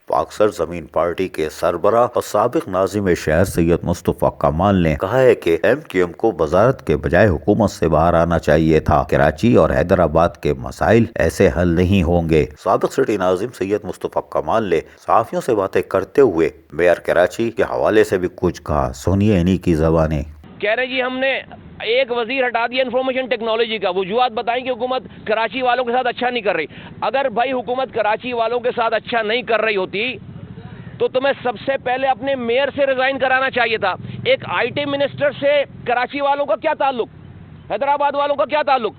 پاک سرزمین پارٹی کے سربراہ اور سابق ناظم شہر سید مصطفیٰ کمال نے کہا ہے کہ ایم کیو ایم کو وزارت کے بجائے حکومت سے باہر آنا چاہیے تھا۔ کراچی اور حیدرآباد کے مسائل ایسے حل نہیں ہوں گے۔ سابق سٹی ناظم سید مصطفیٰ کمال نے صحافیوں سے باتیں کرتے ہوئے میئر کراچی کے حوالے سے بھی کچھ کہا، سنیے انہی کی زبانیں۔ کہہ رہے جی ہم نے ایک وزیر ہٹا دیا انفارمیشن ٹیکنالوجی کا، وجوہات بتائیں کہ حکومت کراچی والوں کے ساتھ اچھا نہیں کر رہی۔ اگر بھائی حکومت کراچی والوں کے ساتھ اچھا نہیں کر رہی ہوتی تو تمہیں سب سے پہلے اپنے میئر سے ریزائن کرانا چاہیے تھا۔ ایک آئی ٹی منسٹر سے کراچی والوں کا کیا تعلق، حیدرآباد والوں کا کیا تعلق؟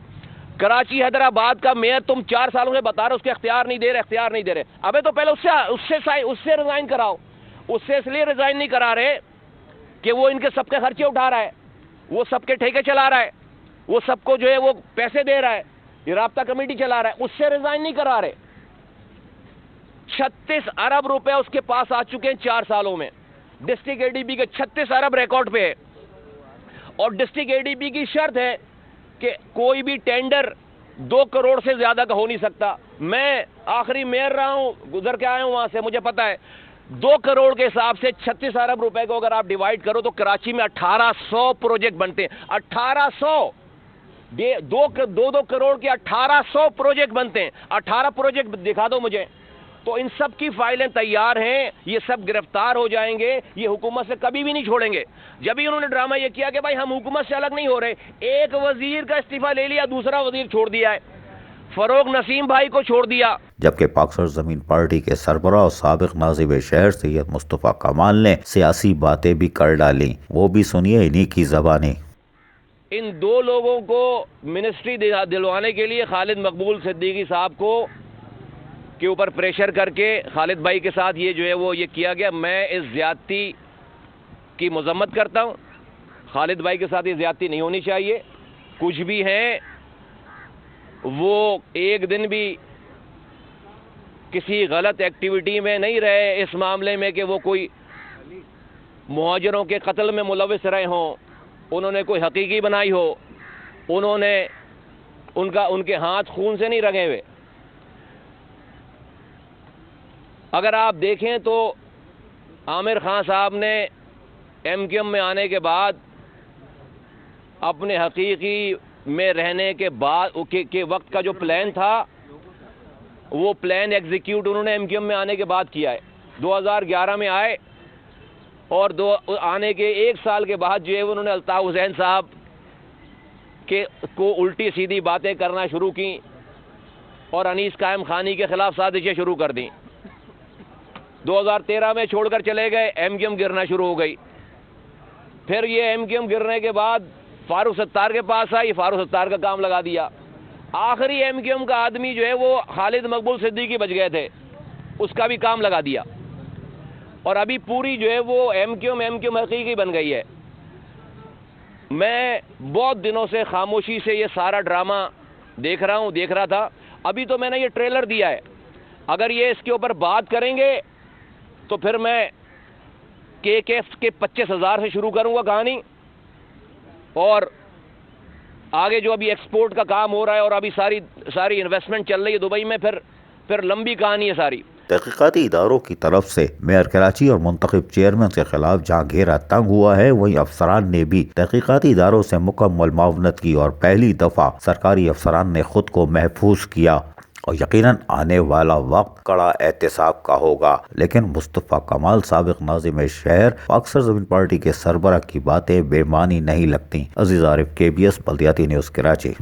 کراچی حیدرآباد کا میئر تم 4 سالوں سے بتا رہے اس کے اختیار نہیں دے رہے۔ ابے تو پہلے اس سے ریزائن کراؤ۔ اس سے اس لیے ریزائن نہیں کرا رہے کہ وہ ان کے سب کے خرچے اٹھا رہا ہے، وہ سب کے ٹھیکے چلا رہا ہے، وہ سب کو جو ہے وہ پیسے دے رہا ہے، یہ رابطہ کمیٹی چلا رہا ہے، اس سے ریزائن نہیں کرا رہے۔ 36 ارب روپے اس کے پاس آ چکے ہیں 4 سالوں میں۔ ڈسٹرکٹ اے ڈی بی کے 36 ارب ریکارڈ پہ ہے، اور ڈسٹرکٹ اے ڈی بی کی شرط ہے کہ کوئی بھی ٹینڈر 2 کروڑ سے زیادہ کا ہو نہیں سکتا۔ میں آخری میئر رہا ہوں، گزر کے آیا ہوں وہاں سے، مجھے پتا ہے 2 کروڑ کے حساب سے 36 ارب روپے کو اگر آپ ڈیوائیڈ کرو تو کراچی میں 1800 پروجیکٹ بنتے ہیں۔ 1800 2 کروڑ کے 1800 پروجیکٹ بنتے ہیں۔ 18 پروجیکٹ دکھا دو مجھے۔ تو ان سب کی فائلیں تیار ہیں، یہ سب گرفتار ہو جائیں گے، یہ حکومت سے کبھی بھی نہیں چھوڑیں گے۔ جب ہی انہوں نے ڈرامہ یہ کیا کہ بھائی ہم حکومت سے الگ نہیں ہو رہے، ایک وزیر کا استعفیٰ لے لیا، دوسرا وزیر چھوڑ دیا ہے، فروغ نسیم بھائی کو چھوڑ دیا۔ جبکہ پاک سرزمین پارٹی کے سربراہ اور سابق ناظم شہر سید مصطفیٰ کمال نے سیاسی باتیں بھی کر ڈالیں، وہ بھی سنیے انہی کی زبانیں۔ ان 2 لوگوں کو منسٹری دلوانے کے لیے خالد مقبول صدیقی صاحب کو کے اوپر پریشر کر کے خالد بھائی کے ساتھ یہ جو ہے وہ یہ کیا گیا۔ میں اس زیادتی کی مذمت کرتا ہوں۔ خالد بھائی کے ساتھ یہ زیادتی نہیں ہونی چاہیے۔ کچھ بھی ہیں وہ ایک دن بھی کسی غلط ایکٹیویٹی میں نہیں رہے اس معاملے میں کہ وہ کوئی مہاجروں کے قتل میں ملوث رہے ہوں، انہوں نے کوئی حقیقی بنائی ہو، انہوں نے ان کے ہاتھ خون سے نہیں رنگے ہوئے۔ اگر آپ دیکھیں تو عامر خان صاحب نے ایم کیو ایم میں آنے کے بعد اپنے حقیقی میں رہنے کے بعد کے وقت کا جو پلان تھا وہ پلان ایگزیکیوٹ انہوں نے ایم کیو ایم میں آنے کے بعد کیا ہے۔ 2011 میں آئے اور آنے کے 1 سال کے بعد جو ہے انہوں نے الطاف حسین صاحب کو الٹی سیدھی باتیں کرنا شروع کی اور انیس قائم خانی کے خلاف سازشیں شروع کر دیں۔ 2013 میں چھوڑ کر چلے گئے، ایم کیو ایم گرنا شروع ہو گئی۔ پھر یہ ایم کیو ایم گرنے کے بعد فاروق ستار کے پاس آئی، فاروق ستار کا کام لگا دیا۔ آخری ایم کیو ایم کا آدمی جو ہے وہ خالد مقبول صدیقی بچ گئے تھے، اس کا بھی کام لگا دیا، اور ابھی پوری جو ہے وہ ایم کیو ایم حقیقی بن گئی ہے۔ میں بہت دنوں سے خاموشی سے یہ سارا ڈرامہ دیکھ رہا تھا۔ ابھی تو میں نے یہ ٹریلر دیا ہے، اگر یہ اس کے اوپر بات کریں گے تو پھر میں کے 25,000 سے شروع کروں گا کہانی، اور آگے جو ابھی ایکسپورٹ کا کام ہو رہا ہے اور ابھی ساری انویسٹمنٹ چل رہی ہے دبئی میں، پھر لمبی کہانی ہے ساری۔ تحقیقاتی اداروں کی طرف سے میئر کراچی اور منتخب چیئرمین کے خلاف جہاں گھیرا تنگ ہوا ہے، وہیں افسران نے بھی تحقیقاتی اداروں سے مکمل معاونت کی اور پہلی دفعہ سرکاری افسران نے خود کو محفوظ کیا، اور یقیناً آنے والا وقت کڑا احتساب کا ہوگا۔ لیکن مصطفیٰ کمال سابق ناظم شہر پاک سرزمین پارٹی کے سربراہ کی باتیں بے معنی نہیں لگتی۔ عزیز عارف، KBS بلدیاتی نیوز کراچی۔